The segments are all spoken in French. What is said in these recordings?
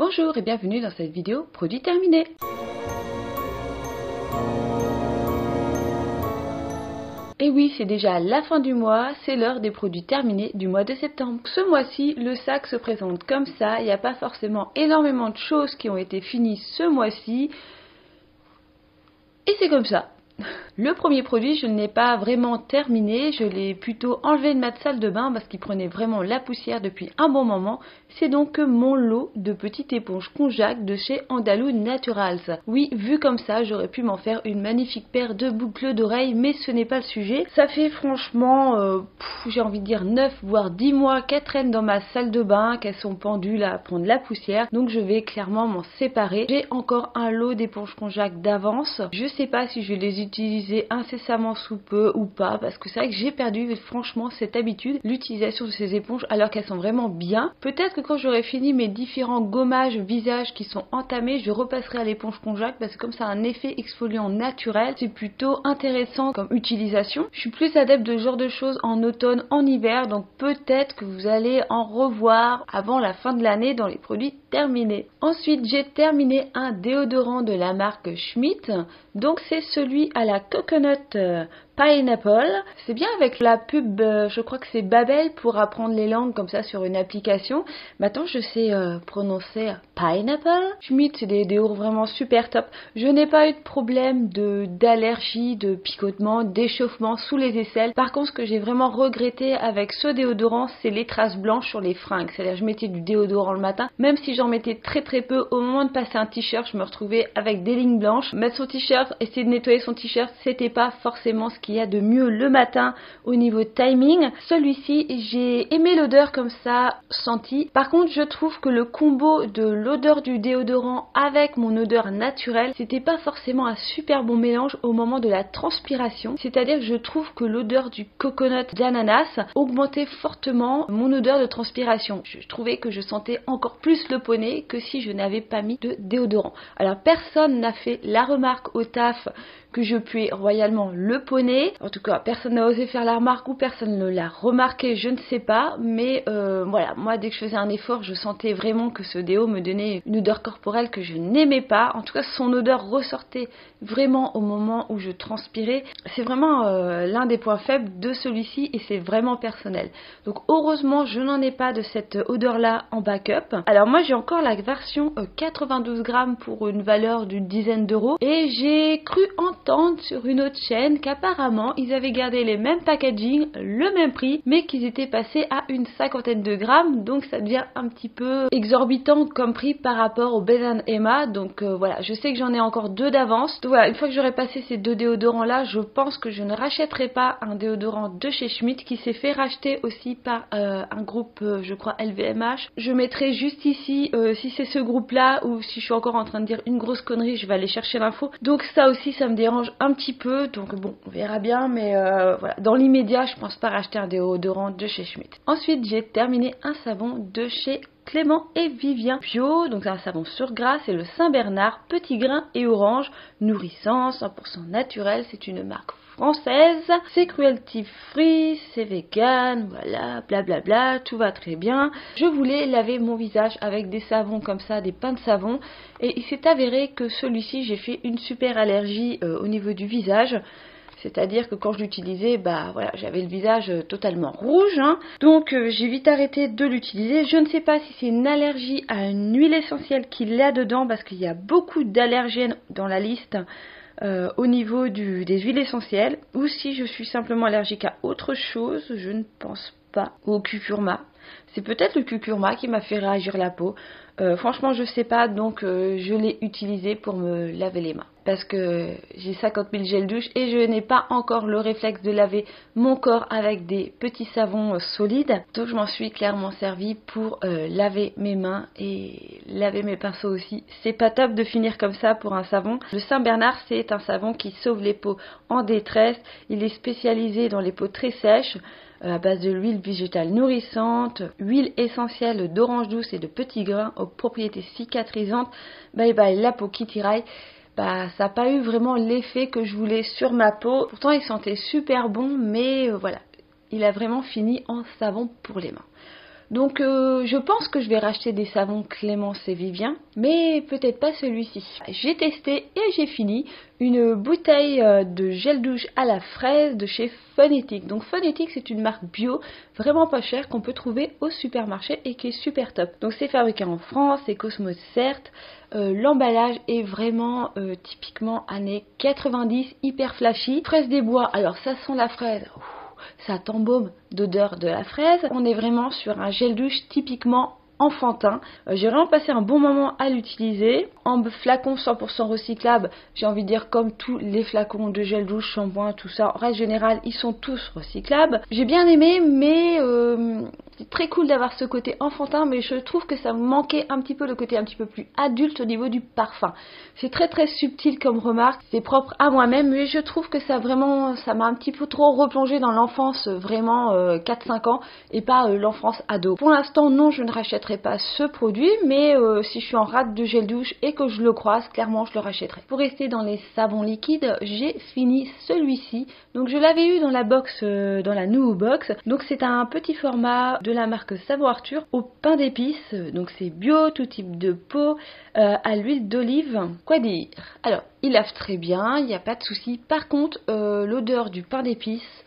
Bonjour et bienvenue dans cette vidéo produit terminé. Et oui, c'est déjà la fin du mois, c'est l'heure des produits terminés du mois de septembre. Ce mois-ci, le sac se présente comme ça, il n'y a pas forcément énormément de choses qui ont été finies ce mois-ci. Et c'est comme ça. Le premier produit, je ne l'ai pas vraiment terminé, je l'ai plutôt enlevé de ma salle de bain parce qu'il prenait vraiment la poussière depuis un bon moment. C'est donc mon lot de petites éponges Conjac de chez Andalou Naturals. Oui, vu comme ça, j'aurais pu m'en faire une magnifique paire de boucles d'oreilles, mais ce n'est pas le sujet. Ça fait franchement, j'ai envie de dire 9 voire 10 mois qu'elles traînent dans ma salle de bain, qu'elles sont pendues là à prendre la poussière, donc je vais clairement m'en séparer. J'ai encore un lot d'éponges Conjac d'avance, je sais pas si je vais les utiliser incessamment sous peu ou pas, parce que c'est vrai que j'ai perdu franchement cette habitude, l'utilisation de ces éponges alors qu'elles sont vraiment bien. Peut-être que quand j'aurai fini mes différents gommages visage qui sont entamés, je repasserai à l'éponge Conjac parce que comme ça a un effet exfoliant naturel, c'est plutôt intéressant comme utilisation. Je suis plus adepte de ce genre de choses en automne, en hiver, donc peut-être que vous allez en revoir avant la fin de l'année dans les produits terminés. Ensuite, j'ai terminé un déodorant de la marque Schmitt, donc c'est celui à la Coconut Pineapple. C'est bien avec la pub, je crois que c'est Babel pour apprendre les langues comme ça sur une application. Maintenant je sais prononcer Pineapple. Schmitt, c'est des déos vraiment super top. Je n'ai pas eu de problème d'allergie, de picotement, d'échauffement sous les aisselles. Par contre, ce que j'ai vraiment regretté avec ce déodorant, c'est les traces blanches sur les fringues. C'est-à-dire je mettais du déodorant le matin, même si j'en mettais très très peu, au moment de passer un t-shirt, je me retrouvais avec des lignes blanches. Mettre son t-shirt, essayer de nettoyer son t-shirt, c'était pas forcément ce qu'il y a de mieux le matin au niveau timing. Celui-ci, j'ai aimé l'odeur comme ça, senti. Par contre, je trouve que le combo de l'odeur du déodorant avec mon odeur naturelle, c'était pas forcément un super bon mélange au moment de la transpiration. C'est-à-dire que je trouve que l'odeur du coconut d'ananas augmentait fortement mon odeur de transpiration. Je trouvais que je sentais encore plus le poney que si je n'avais pas mis de déodorant. Alors personne n'a fait la remarque au taf que je puais royalement le poney. En tout cas, personne n'a osé faire la remarque ou personne ne l'a remarqué, je ne sais pas. Mais voilà, moi dès que je faisais un effort, je sentais vraiment que ce déo me donnait une odeur corporelle que je n'aimais pas. En tout cas, son odeur ressortait vraiment au moment où je transpirais. C'est vraiment l'un des points faibles de celui-ci et c'est vraiment personnel. Donc heureusement, je n'en ai pas de cette odeur-là en backup. Alors moi, j'ai encore la version 92 grammes pour une valeur d'une dizaine d'euros et j'ai cru entendre sur une autre chaîne qu'apparemment ils avaient gardé les mêmes packaging, le même prix, mais qu'ils étaient passés à une cinquantaine de grammes, donc ça devient un petit peu exorbitant comme prix par rapport au Ben & Emma. Donc voilà, je sais que j'en ai encore deux d'avance. Donc voilà, une fois que j'aurai passé ces deux déodorants là, je pense que je ne rachèterai pas un déodorant de chez Schmitt qui s'est fait racheter aussi par un groupe, je crois LVMH. Je mettrai juste ici si c'est ce groupe là ou si je suis encore en train de dire une grosse connerie, je vais aller chercher l'info. Donc ça aussi, ça me dérange un petit peu, donc bon, on verra bien, mais voilà, dans l'immédiat, je pense pas racheter un déodorant de chez Schmitt. Ensuite, j'ai terminé un savon de chez Clément et Vivien Bio, donc un savon sur gras, c'est le Saint-Bernard, petit grain et orange, nourrissant, 100% naturel, c'est une marque française, c'est cruelty free, c'est vegan, voilà, blablabla, tout va très bien. Je voulais laver mon visage avec des savons comme ça, des pains de savon, et il s'est avéré que celui-ci, j'ai fait une super allergie au niveau du visage. C'est-à-dire que quand je l'utilisais, bah voilà, j'avais le visage totalement rouge, hein. Donc j'ai vite arrêté de l'utiliser. Je ne sais pas si c'est une allergie à une huile essentielle qu'il y a dedans, parce qu'il y a beaucoup d'allergènes dans la liste au niveau des huiles essentielles, ou si je suis simplement allergique à autre chose, je ne pense pas. Au curcuma. C'est peut-être le curcuma qui m'a fait réagir la peau. Franchement, je sais pas, donc je l'ai utilisé pour me laver les mains. Parce que j'ai 50 000 gels douche et je n'ai pas encore le réflexe de laver mon corps avec des petits savons solides. Donc je m'en suis clairement servi pour laver mes mains et laver mes pinceaux aussi. C'est pas top de finir comme ça pour un savon. Le Saint-Bernard, c'est un savon qui sauve les peaux en détresse. Il est spécialisé dans les peaux très sèches, à base de l'huile végétale nourrissante, huile essentielle d'orange douce et de petits grains aux propriétés cicatrisantes. Bye bye la peau qui tiraille. Bah, ça n'a pas eu vraiment l'effet que je voulais sur ma peau. Pourtant il sentait super bon, mais voilà, il a vraiment fini en savon pour les mains. Donc je pense que je vais racheter des savons Clémence et Vivien, mais peut-être pas celui-ci. J'ai testé et j'ai fini une bouteille de gel douche à la fraise de chez Phonetic. Donc Phonetic, c'est une marque bio vraiment pas chère qu'on peut trouver au supermarché et qui est super top. Donc c'est fabriqué en France, c'est Cosmos certes. L'emballage est vraiment typiquement années 90, hyper flashy. Fraise des bois, alors ça sent la fraise. Ça t'embaume d'odeur de la fraise. On est vraiment sur un gel douche typiquement enfantin. J'ai vraiment passé un bon moment à l'utiliser. En flacon 100% recyclable, j'ai envie de dire comme tous les flacons de gel douche, shampoing, tout ça, en règle générale, ils sont tous recyclables. J'ai bien aimé, mais c'est très cool d'avoir ce côté enfantin, mais je trouve que ça manquait un petit peu le côté un petit peu plus adulte au niveau du parfum. C'est très très subtil comme remarque, c'est propre à moi-même, mais je trouve que ça m'a un petit peu trop replongé dans l'enfance vraiment 4-5 ans et pas l'enfance ado. Pour l'instant, non, je ne rachèterai pas ce produit, mais si je suis en rate de gel douche et que je le croise, clairement je le rachèterai. Pour rester dans les savons liquides, j'ai fini celui-ci. Donc je l'avais eu dans la box, dans la Nuo Box. Donc c'est un petit format de la marque Savon Arthur au pain d'épices. Donc c'est bio, tout type de peau, à l'huile d'olive. Quoi dire? Alors, il lave très bien, il n'y a pas de souci. Par contre, l'odeur du pain d'épices...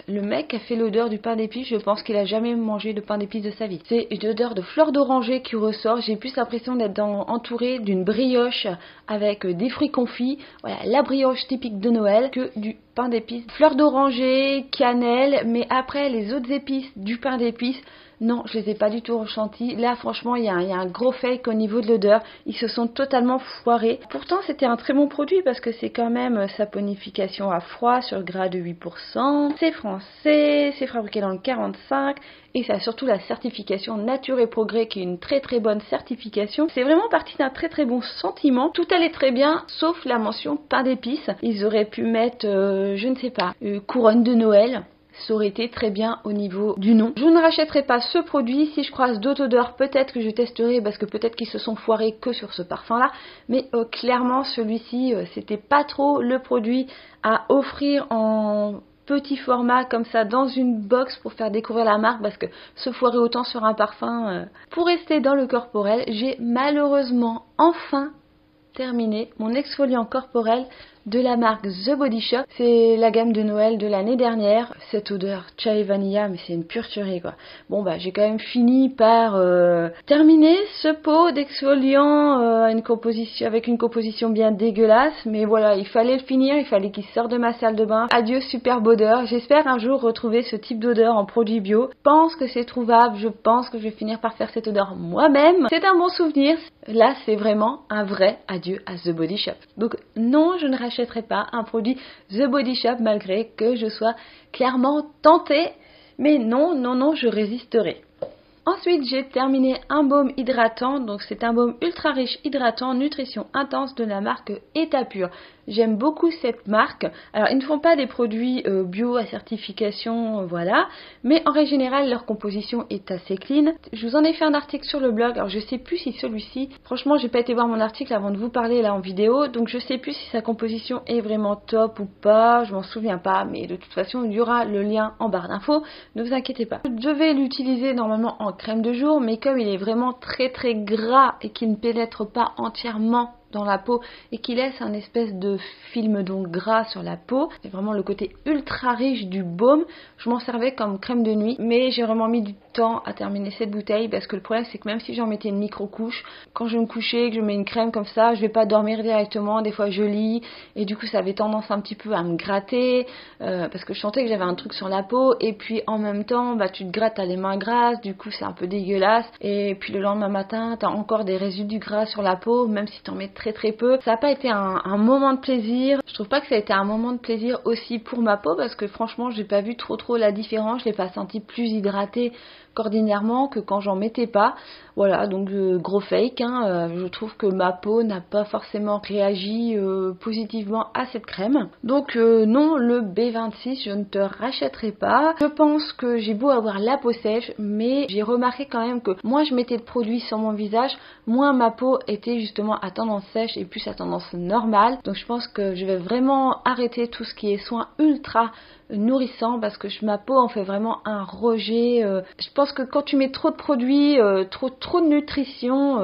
le mec a fait l'odeur du pain d'épices, je pense qu'il a jamais mangé de pain d'épices de sa vie. C'est une odeur de fleur d'oranger qui ressort. J'ai plus l'impression d'être entourée d'une brioche avec des fruits confits. Voilà, la brioche typique de Noël que du pain d'épices. Fleur d'oranger, cannelle, mais après les autres épices du pain d'épices, non, je les ai pas du tout ressentis. Là, franchement, il y a un gros fake au niveau de l'odeur. Ils se sont totalement foirés. Pourtant, c'était un très bon produit parce que c'est quand même saponification à froid sur gras de 8%. C'est français, c'est fabriqué dans le 45 et ça a surtout la certification Nature et Progrès qui est une très très bonne certification. C'est vraiment parti d'un très très bon sentiment. Tout allait très bien sauf la mention pain d'épices. Ils auraient pu mettre, je ne sais pas, couronne de Noël. Ça aurait été très bien au niveau du nom. Je ne rachèterai pas ce produit. Si je croise d'autres odeurs, peut-être que je testerai parce que peut-être qu'ils se sont foirés que sur ce parfum-là. Mais clairement, celui-ci, c'était pas trop le produit à offrir en petit format comme ça dans une box pour faire découvrir la marque parce que se foirer autant sur un parfum. Pour rester dans le corporel, j'ai malheureusement enfin terminé mon exfoliant corporel de la marque The Body Shop. C'est la gamme de Noël de l'année dernière. Cette odeur chai vanilla, mais c'est une pure tuerie quoi. Bon bah j'ai quand même fini par terminer ce pot d'exfoliant avec une composition bien dégueulasse. Mais voilà, il fallait le finir, il fallait qu'il sorte de ma salle de bain. Adieu superbe odeur. J'espère un jour retrouver ce type d'odeur en produit bio. Je pense que c'est trouvable, je pense que je vais finir par faire cette odeur moi-même. C'est un bon souvenir. Là c'est vraiment un vrai adieu à The Body Shop. Donc non, je ne rachèterai pas un produit The Body Shop malgré que je sois clairement tentée. Mais non, je résisterai. Ensuite, j'ai terminé un baume hydratant. Donc c'est un baume ultra riche hydratant, nutrition intense de la marque État Pur. J'aime beaucoup cette marque. Alors, ils ne font pas des produits bio à certification, voilà. Mais en règle générale, leur composition est assez clean. Je vous en ai fait un article sur le blog. Alors, je sais plus si celui-ci... Franchement, j'ai pas été voir mon article avant de vous parler là en vidéo. Donc, je sais plus si sa composition est vraiment top ou pas. Je m'en souviens pas. Mais de toute façon, il y aura le lien en barre d'infos. Ne vous inquiétez pas. Je vais l'utiliser normalement en crème de jour. Mais comme il est vraiment très très gras et qu'il ne pénètre pas entièrement dans la peau et qui laisse un espèce de film donc gras sur la peau. C'est vraiment le côté ultra riche du baume. Je m'en servais comme crème de nuit, mais j'ai vraiment mis du temps à terminer cette bouteille parce que le problème c'est que même si j'en mettais une micro-couche, quand je me couchais et que je mets une crème comme ça, je vais pas dormir directement, des fois je lis et du coup ça avait tendance un petit peu à me gratter parce que je sentais que j'avais un truc sur la peau et puis en même temps bah tu te grattes, t'as les mains grasses, du coup c'est un peu dégueulasse et puis le lendemain matin t'as encore des résidus gras sur la peau même si t'en mets très très peu. Ça n'a pas été un moment de plaisir. Je trouve pas que ça a été un moment de plaisir aussi pour ma peau parce que franchement j'ai pas vu trop la différence. Je l'ai pas senti plus hydratée qu'ordinairement, que quand j'en mettais pas. Voilà, donc gros fake, hein. Je trouve que ma peau n'a pas forcément réagi positivement à cette crème. Donc non, le B26, je ne te rachèterai pas. Je pense que j'ai beau avoir la peau sèche, mais j'ai remarqué quand même que moins je mettais de produits sur mon visage, moins ma peau était justement à tendance sèche et plus à tendance normale. Donc je pense que je vais vraiment arrêter tout ce qui est soins ultra nourrissant parce que ma peau en fait vraiment un rejet. Je pense que quand tu mets trop de produits, trop de nutrition,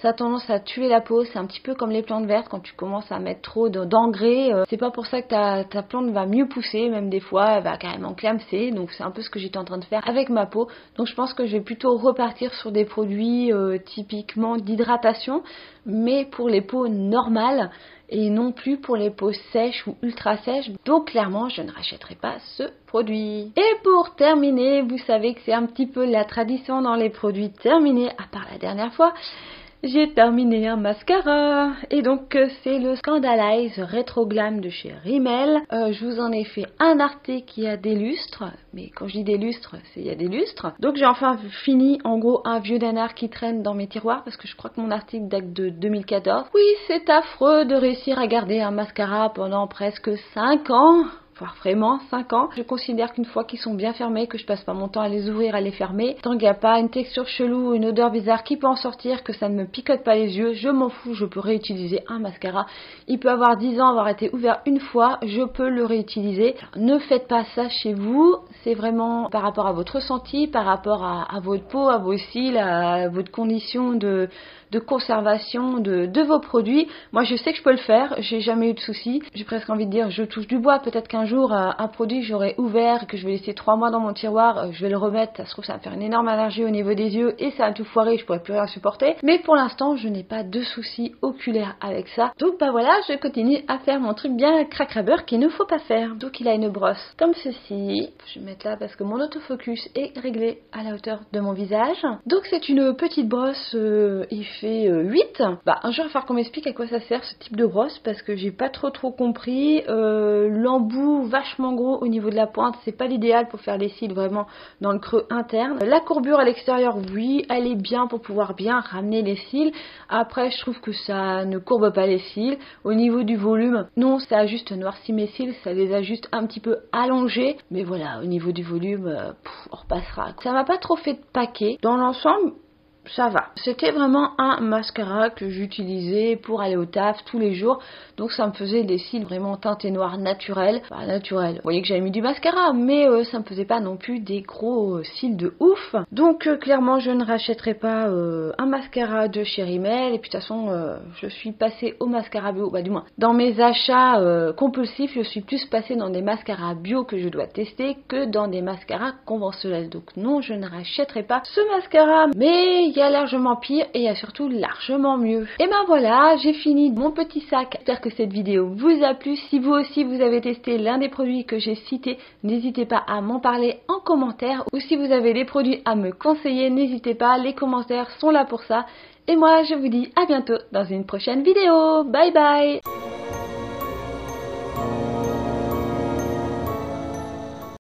ça a tendance à tuer la peau. C'est un petit peu comme les plantes vertes, quand tu commences à mettre trop d'engrais, c'est pas pour ça que ta plante va mieux pousser, même des fois elle va carrément clamser. Donc c'est un peu ce que j'étais en train de faire avec ma peau. Donc je pense que je vais plutôt repartir sur des produits typiquement d'hydratation, mais pour les peaux normales et non plus pour les peaux sèches ou ultra sèches. Donc clairement je ne rachèterai pas ce produit. Et pour terminer, vous savez que c'est un petit peu la tradition dans les produits terminés, à part la dernière fois, j'ai terminé un mascara et donc c'est le Scandalize Retro Glam de chez Rimmel. Je vous en ai fait un arté qui a des lustres, mais quand je dis des lustres, c'est il y a des lustres. Donc j'ai enfin fini en gros un vieux nanar qui traîne dans mes tiroirs parce que je crois que mon article date de 2014. Oui, c'est affreux de réussir à garder un mascara pendant presque 5 ans. Voire vraiment 5 ans. Je considère qu'une fois qu'ils sont bien fermés, que je passe pas mon temps à les ouvrir, à les fermer, tant qu'il n'y a pas une texture chelou, une odeur bizarre qui peut en sortir, que ça ne me picote pas les yeux, je m'en fous, je peux réutiliser un mascara. Il peut avoir 10 ans, avoir été ouvert une fois, je peux le réutiliser. Ne faites pas ça chez vous, c'est vraiment par rapport à votre ressenti, par rapport à votre peau, à vos cils, à votre condition de conservation de vos produits. Moi je sais que je peux le faire, j'ai jamais eu de soucis. J'ai presque envie de dire je touche du bois, peut-être qu'un jour un produit que j'aurais ouvert, que je vais laisser 3 mois dans mon tiroir, je vais le remettre, ça se trouve ça va faire une énorme allergie au niveau des yeux et ça va tout foirer, je pourrais plus rien supporter. Mais pour l'instant je n'ai pas de soucis oculaires avec ça. Donc bah voilà, je continue à faire mon truc bien crack-raber qu'il ne faut pas faire. Donc il a une brosse comme ceci, je vais mettre là parce que mon autofocus est réglé à la hauteur de mon visage. Donc c'est une petite brosse, il fait 8. Bah un jour il va falloir qu'on m'explique à quoi ça sert ce type de brosse parce que j'ai pas trop compris. L'embout vachement gros au niveau de la pointe, c'est pas l'idéal pour faire les cils vraiment dans le creux interne. La courbure à l'extérieur, oui, elle est bien pour pouvoir bien ramener les cils. Après, je trouve que ça ne courbe pas les cils. Au niveau du volume, non, ça a juste noirci mes cils, ça les a juste un petit peu allongés. Mais voilà, au niveau du volume, on repassera. Ça m'a pas trop fait de paquet. Dans l'ensemble, ça va. C'était vraiment un mascara que j'utilisais pour aller au taf tous les jours. Donc ça me faisait des cils vraiment teintés noirs naturels. Enfin, naturels. Vous voyez que j'avais mis du mascara, mais ça me faisait pas non plus des gros cils de ouf. Donc clairement, je ne rachèterai pas un mascara de chez Rimmel. Et puis de toute façon, je suis passée au mascara bio. Bah du moins, dans mes achats compulsifs, je suis plus passée dans des mascaras bio que je dois tester que dans des mascaras conventionnels. Donc non, je ne rachèterai pas ce mascara. Mais il y a largement pire et il y a surtout largement mieux. Et ben voilà, j'ai fini mon petit sac. J'espère que cette vidéo vous a plu. Si vous aussi vous avez testé l'un des produits que j'ai cités, n'hésitez pas à m'en parler en commentaire. Ou si vous avez des produits à me conseiller, n'hésitez pas, les commentaires sont là pour ça. Et moi je vous dis à bientôt dans une prochaine vidéo. Bye bye.